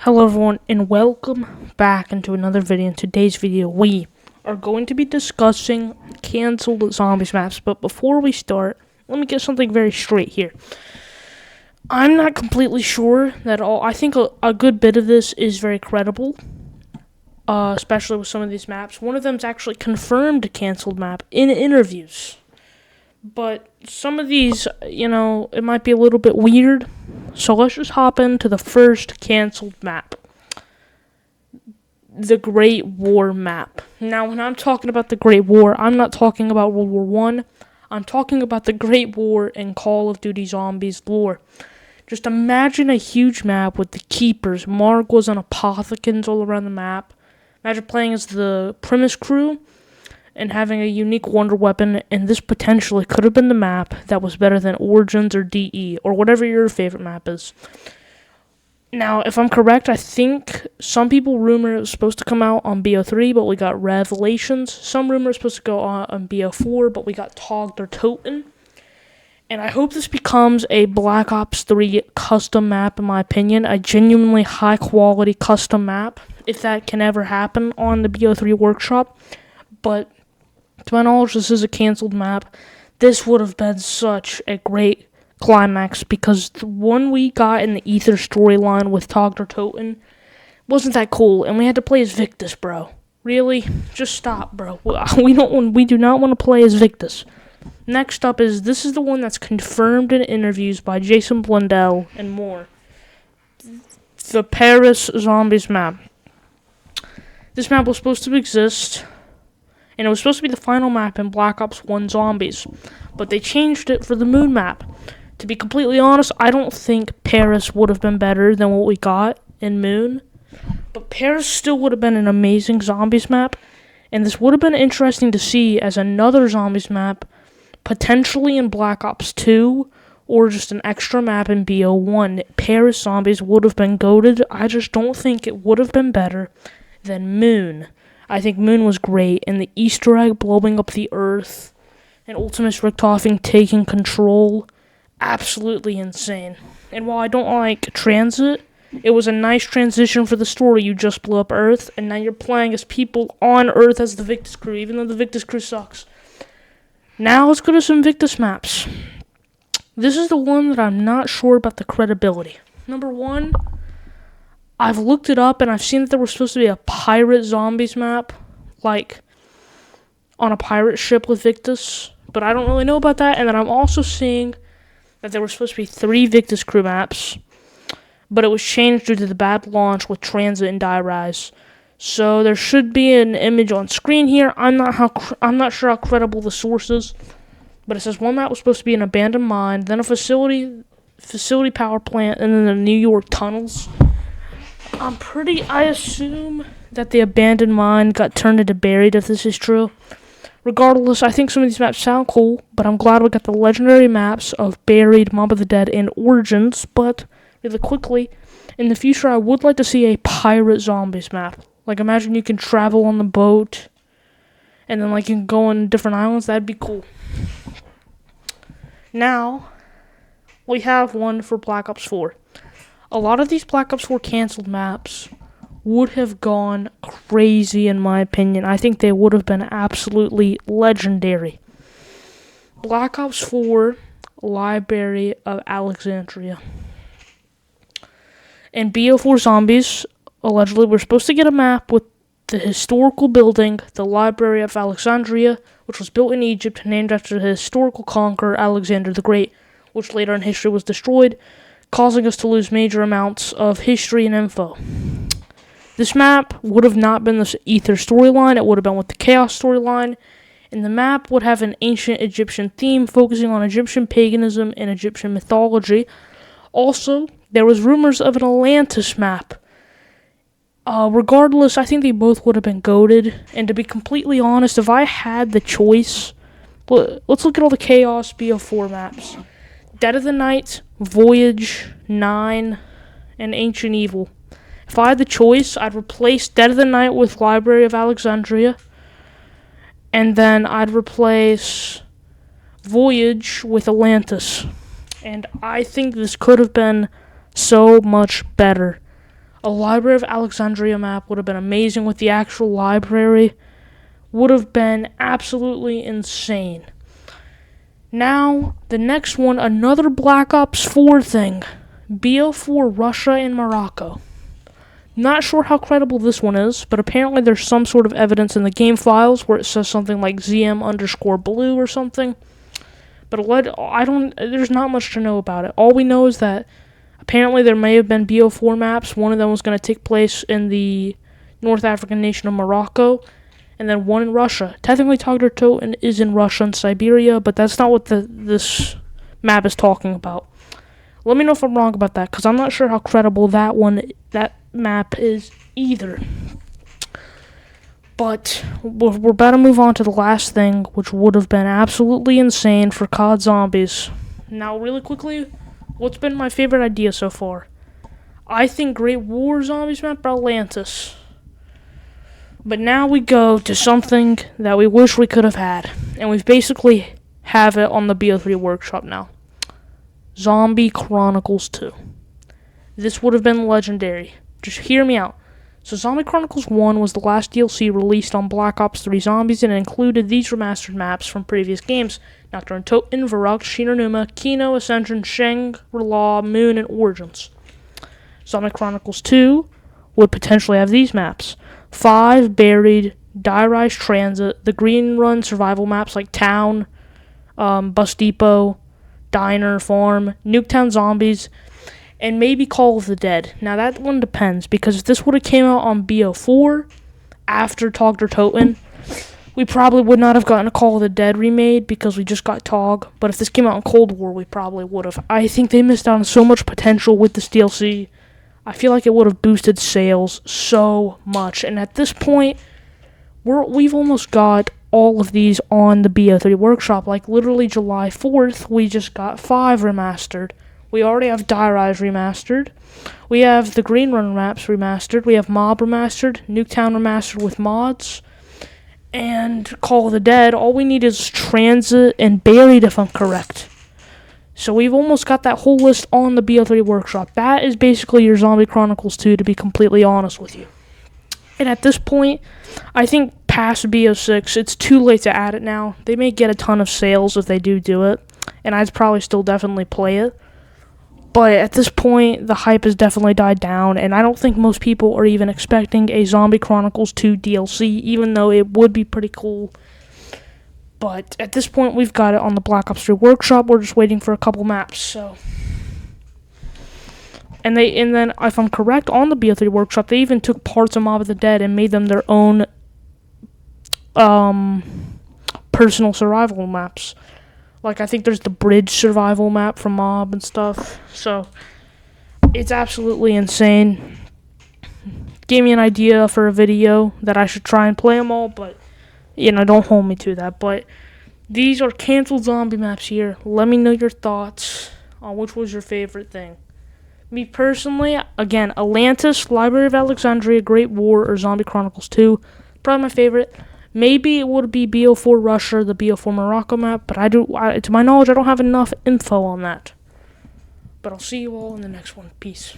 Hello everyone, and welcome back into another video. In today's video, we are going to be discussing canceled zombies maps. But before we start, let me get something very straight here. I'm not completely sure that I think a good bit of this is very credible, especially with some of these maps. One of them is actually confirmed canceled map in interviews. But some of these, it might be a little bit weird. So let's just hop into the first canceled map. The Great War map. Now, when I'm talking about the Great War, I'm not talking about World War I. I'm talking about the Great War in Call of Duty Zombies lore. Just imagine a huge map with the Keepers, Margwas, and Apothecans all around the map. Imagine playing as the Primus crew and having a unique wonder weapon, and this potentially could have been the map that was better than Origins or DE, or whatever your favorite map is. Now, if I'm correct, I think some people rumor it was supposed to come out on BO3, but we got Revelations. Some rumor it's supposed to go on BO4, but we got Tog der Toten. And I hope this becomes a Black Ops 3 custom map, in my opinion. A genuinely high-quality custom map, if that can ever happen on the BO3 workshop. But to my knowledge, this is a canceled map. This would have been such a great climax, because the one we got in the Ether storyline with Tog der Toten wasn't that cool, and we had to play as Victus, bro. Really? Just stop, bro. We do not want to play as Victus. Next up this is the one that's confirmed in interviews by Jason Blundell and more. The Paris Zombies map. This map was supposed to exist, and it was supposed to be the final map in Black Ops 1 Zombies, but they changed it for the Moon map. To be completely honest, I don't think Paris would have been better than what we got in Moon, but Paris still would have been an amazing Zombies map, and this would have been interesting to see as another Zombies map, potentially in Black Ops 2, or just an extra map in BO1. Paris Zombies would have been goated. I just don't think it would have been better than Moon. I think Moon was great, and the Easter egg blowing up the Earth, and Ultimus Richtofen taking control, absolutely insane. And while I don't like Transit, it was a nice transition for the story. You just blew up Earth, and now you're playing as people on Earth as the Victus crew, even though the Victus crew sucks. Now let's go to some Victus maps. This is the one that I'm not sure about the credibility. Number one, I've looked it up, and I've seen that there was supposed to be a pirate zombies map, like on a pirate ship with Victus, but I don't really know about that. And then I'm also seeing that there were supposed to be 3 Victus crew maps, but it was changed due to the bad launch with Transit and Die Rise. So there should be an image on screen here. I'm not sure how credible the source is, but it says one map was supposed to be an abandoned mine, then a facility power plant, and then the New York tunnels. I assume that the abandoned mine got turned into buried, if this is true. Regardless, I think some of these maps sound cool, but I'm glad we got the legendary maps of Buried, Mob of the Dead, and Origins. But really quickly, in the future, I would like to see a pirate zombies map. Like, imagine you can travel on the boat, and then, you can go on different islands. That'd be cool. Now, we have one for Black Ops 4. A lot of these Black Ops 4 canceled maps would have gone crazy, in my opinion. I think they would have been absolutely legendary. Black Ops 4, Library of Alexandria. In BO4 Zombies, allegedly, we're supposed to get a map with the historical building, the Library of Alexandria, which was built in Egypt, named after the historical conqueror Alexander the Great, which later in history was destroyed, causing us to lose major amounts of history and info. This map would have not been the Ether storyline. It would have been with the Chaos storyline, and the map would have an ancient Egyptian theme focusing on Egyptian paganism and Egyptian mythology. Also, there was rumors of an Atlantis map. Regardless, I think they both would have been goated, and to be completely honest, if I had the choice, let's look at all the Chaos BO4 maps. Dead of the Night, Voyage, 9, and Ancient Evil. If I had the choice, I'd replace Dead of the Night with Library of Alexandria, and then I'd replace Voyage with Atlantis. And I think this could have been so much better. A Library of Alexandria map would have been amazing with the actual library. Would have been absolutely insane. Now, the next one, another Black Ops 4 thing. BO4 Russia and Morocco. Not sure how credible this one is, but apparently there's some sort of evidence in the game files where it says something like ZM_blue or something. But there's not much to know about it. All we know is that apparently there may have been BO4 maps. One of them was going to take place in the North African nation of Morocco, and then one in Russia. Technically, Toten is in Russia and Siberia, but that's not what this map is talking about. Let me know if I'm wrong about that, because I'm not sure how credible that map is either. But we're about to move on to the last thing, which would have been absolutely insane for COD Zombies. Now, really quickly, what's been my favorite idea so far? I think Great War Zombies map Atlantis. But now we go to something that we wish we could have had. And we basically have it on the BO3 workshop now. Zombie Chronicles 2. This would have been legendary. Just hear me out. So Zombie Chronicles 1 was the last DLC released on Black Ops 3 Zombies, and it included these remastered maps from previous games: Nocturne, Toten, Varrock, Shinonuma, Kino, Ascension, Shangri-La, Moon, and Origins. Zombie Chronicles 2 would potentially have these maps: 5, Buried, Die Rise Transit, the Green Run survival maps like Town, Bus Depot, Diner, Farm, Nuketown Zombies, and maybe Call of the Dead. Now that one depends, because if this would have came out on BO4 after TOG or Toten, we probably would not have gotten a Call of the Dead remade because we just got TOG. But if this came out in Cold War, we probably would have. I think they missed out on so much potential with this DLC. I feel like it would have boosted sales so much. And at this point, we've almost got all of these on the BO3 workshop. Like literally July 4th, we just got 5 remastered. We already have Die Rise remastered. We have the Green Run maps remastered. We have Mob remastered, Nuketown remastered with mods, and Call of the Dead. All we need is Transit and Buried, if I'm correct. So we've almost got that whole list on the BO3 workshop. That is basically your Zombie Chronicles 2, to be completely honest with you. And at this point, I think past BO6, it's too late to add it now. They may get a ton of sales if they do it, and I'd probably still definitely play it. But at this point, the hype has definitely died down, and I don't think most people are even expecting a Zombie Chronicles 2 DLC, even though it would be pretty cool. But at this point, we've got it on the Black Ops 3 workshop. We're just waiting for a couple maps. So, and then, if I'm correct, on the BO3 workshop, they even took parts of Mob of the Dead and made them their own personal survival maps. Like, I think there's the bridge survival map from Mob and stuff. So, it's absolutely insane. Gave me an idea for a video that I should try and play them all, but, don't hold me to that. But these are canceled zombie maps here. Let me know your thoughts on which was your favorite thing. Me personally, again, Atlantis, Library of Alexandria, Great War, or Zombie Chronicles 2. Probably my favorite. Maybe it would be BO4 Russia, the BO4 Morocco map, but to my knowledge, I don't have enough info on that. But I'll see you all in the next one. Peace.